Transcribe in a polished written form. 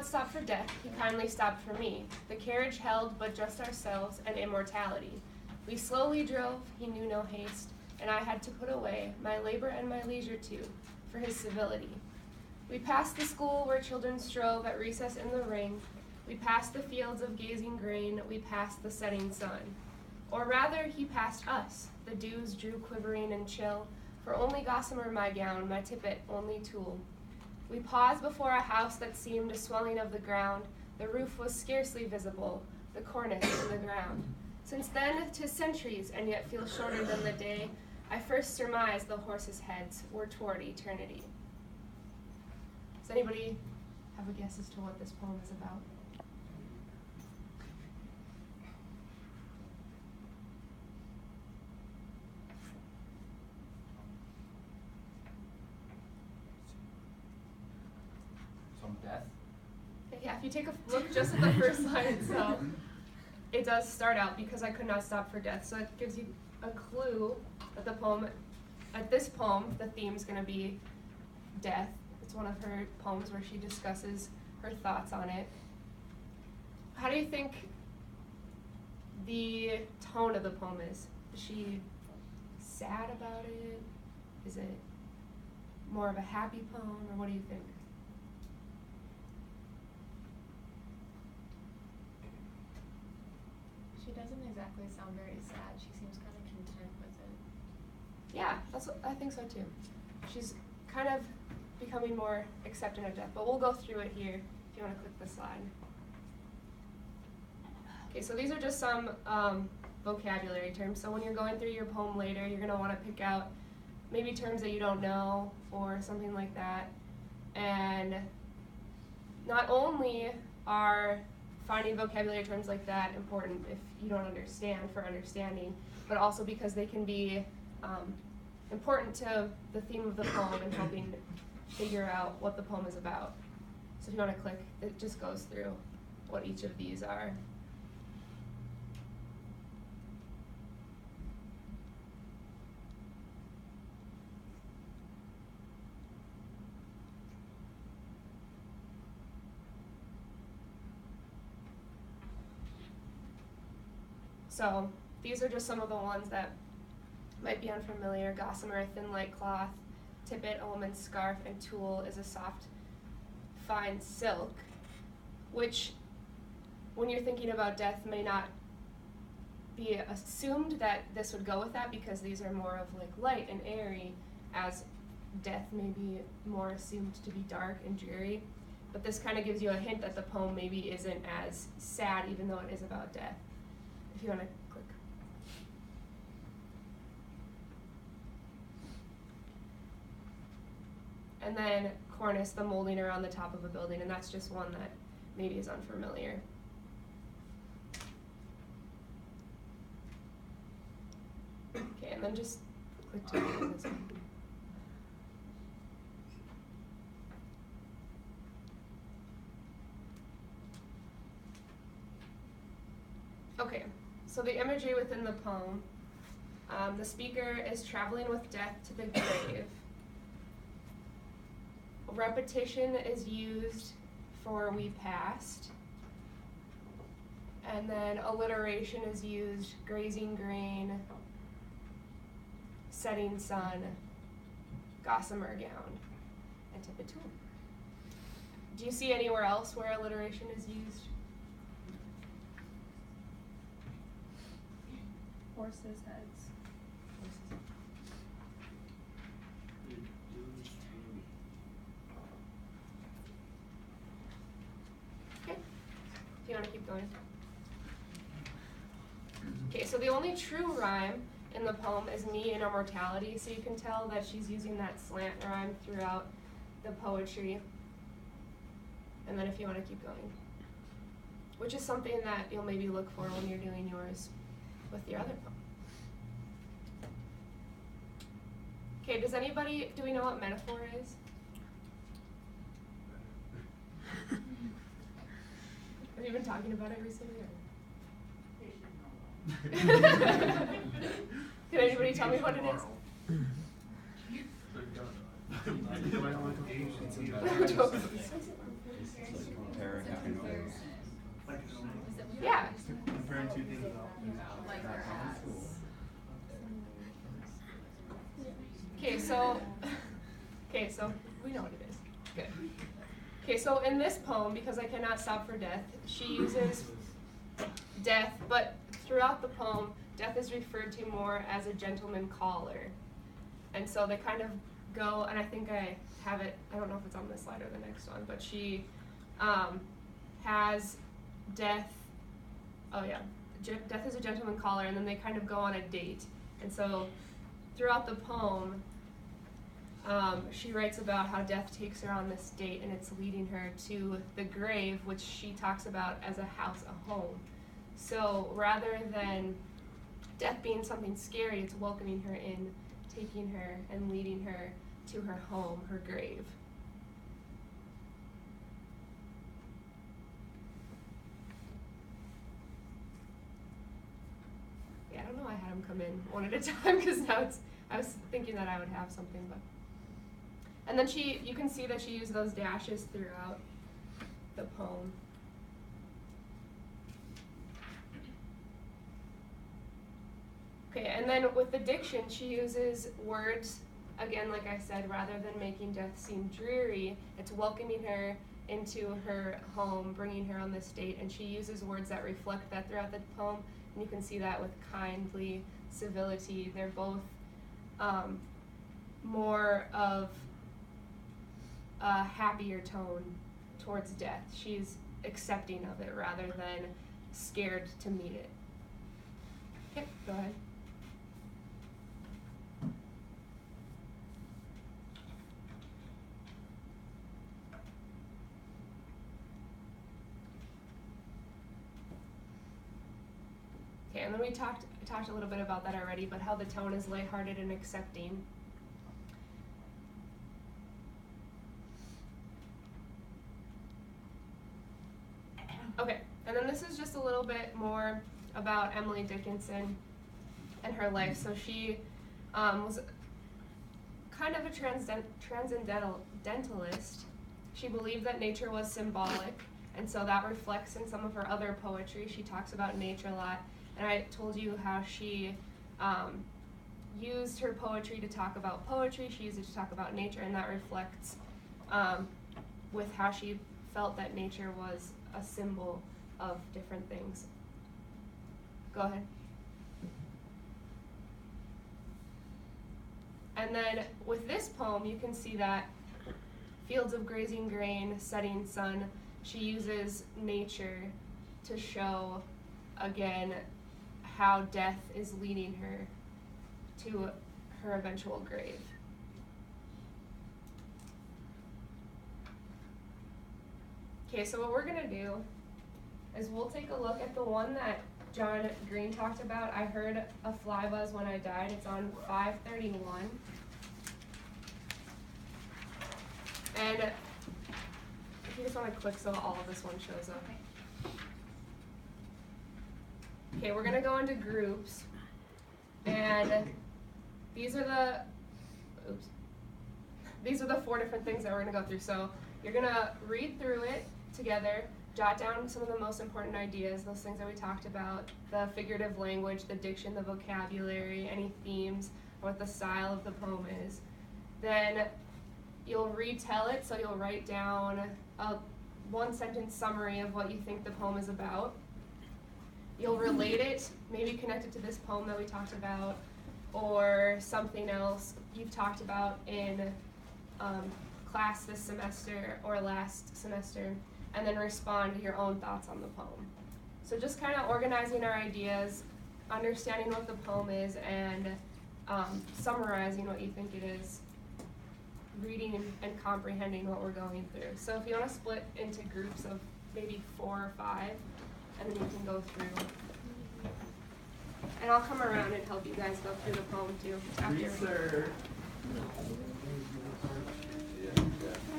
stop for death, he kindly stopped for me. The carriage held but just ourselves and immortality. We slowly drove, he knew no haste, and I had to put away my labor and my leisure too, for his civility. We passed the school where children strove at recess in the ring. We passed the fields of gazing grain, we passed the setting sun. Or rather, he passed us. The dews drew quivering and chill, for only gossamer my gown, my tippet only tulle. We paused before a house that seemed a swelling of the ground. The roof was scarcely visible, the cornice in the ground. Since then, 'tis centuries, and yet feels shorter than the day I first surmised the horses' heads were toward eternity. Does anybody have a guess as to what this poem is about? Some death? Yeah, if you take a look just at the first line itself, it does start out, because I could not stop for death. So it gives you a clue that this poem, the theme is going to be death. It's one of her poems where she discusses her thoughts on it. How do you think the tone of the poem is? Is she sad about it? Is it more of a happy poem, or what do you think? She doesn't exactly sound very sad. She seems kind of content with it. Yeah, I think so too. She's kind of becoming more accepting of death, but we'll go through it here if you want to click the slide. Okay, so these are just some vocabulary terms. So when you're going through your poem later, you're going to want to pick out maybe terms that you don't know or something like that. And not only are finding vocabulary terms like that important if you don't understand for understanding, but also because they can be important to the theme of the poem and helping figure out what the poem is about. So if you want to click, it just goes through what each of these are. So these are just some of the ones that might be unfamiliar. Gossamer, a thin light cloth. Tippet, a woman's scarf. And tulle is a soft, fine silk, which, when you're thinking about death, may not be assumed that this would go with that, because these are more of like light and airy, as death may be more assumed to be dark and dreary. But this kind of gives you a hint that the poem maybe isn't as sad, even though it is about death. If you want to click. And then cornice, the molding around the top of a building, and that's just one that maybe is unfamiliar. Okay, and then just click to read this one. Okay, so the imagery within the poem, the speaker is traveling with death to the grave. Repetition is used for we passed. And then alliteration is used, grazing grain, setting sun, gossamer gown, and tippet tulle. Do you see anywhere else where alliteration is used? Horses' heads. Okay. Do you want to keep going? Okay, so the only true rhyme in the poem is me and immortality, so you can tell that she's using that slant rhyme throughout the poetry. And then if you want to keep going, which is something that you'll maybe look for when you're doing yours with your other poem. Okay, do we know what metaphor is? Have you been talking about it recently? Can anybody tell me what it is? Comparing Yeah. Comparing two things about like that common school. Okay, so we know what it is. Good. Okay, so in this poem, because I cannot stop for death, she uses death, but throughout the poem, death is referred to more as a gentleman caller. And so they kind of go, and I think I have it, I don't know if it's on this slide or the next one, but she has death, oh yeah, death is a gentleman caller, and then they kind of go on a date. And so throughout the poem, she writes about how death takes her on this date, and it's leading her to the grave, which she talks about as a house, a home. So rather than death being something scary, it's welcoming her in, taking her and leading her to her home, her grave. Yeah, I don't know why I had them come in one at a time, because now I was thinking that I would have something, but. And then you can see that she used those dashes throughout the poem. Okay, and then with the diction, she uses words, again, like I said, rather than making death seem dreary, it's welcoming her into her home, bringing her on this date, and she uses words that reflect that throughout the poem, and you can see that with kindly, civility. They're both more of a happier tone towards death. She's accepting of it rather than scared to meet it. Okay, go ahead. Okay, and then we talked a little bit about that already, but how the tone is lighthearted and accepting. Okay, and then this is just a little bit more about Emily Dickinson and her life. So she was kind of a transcendentalist. She believed that nature was symbolic, and so that reflects in some of her other poetry. She talks about nature a lot, and I told you how she used her poetry to talk about poetry. She used it to talk about nature, and that reflects with how she felt that nature was a symbol of different things. Go ahead. And then with this poem, you can see that fields of grazing grain, setting sun, she uses nature to show, again, how death is leading her to her eventual grave. Okay, so what we're gonna do is we'll take a look at the one that John Green talked about. I heard a fly buzz when I died. It's on 531. And if you just want to click so all of this one shows up. Okay, we're gonna go into groups, and these are the 4 different things that we're gonna go through. So you're gonna read through it together, jot down some of the most important ideas, those things that we talked about, the figurative language, the diction, the vocabulary, any themes, what the style of the poem is. Then you'll retell it, so you'll write down a 1-sentence summary of what you think the poem is about. You'll relate it, maybe connect it to this poem that we talked about, or something else you've talked about in class this semester or last semester, and then respond to your own thoughts on the poem. So just kind of organizing our ideas, understanding what the poem is, and summarizing what you think it is, reading and comprehending what we're going through. So if you want to split into groups of maybe 4 or 5, and then you can go through. And I'll come around and help you guys go through the poem too after.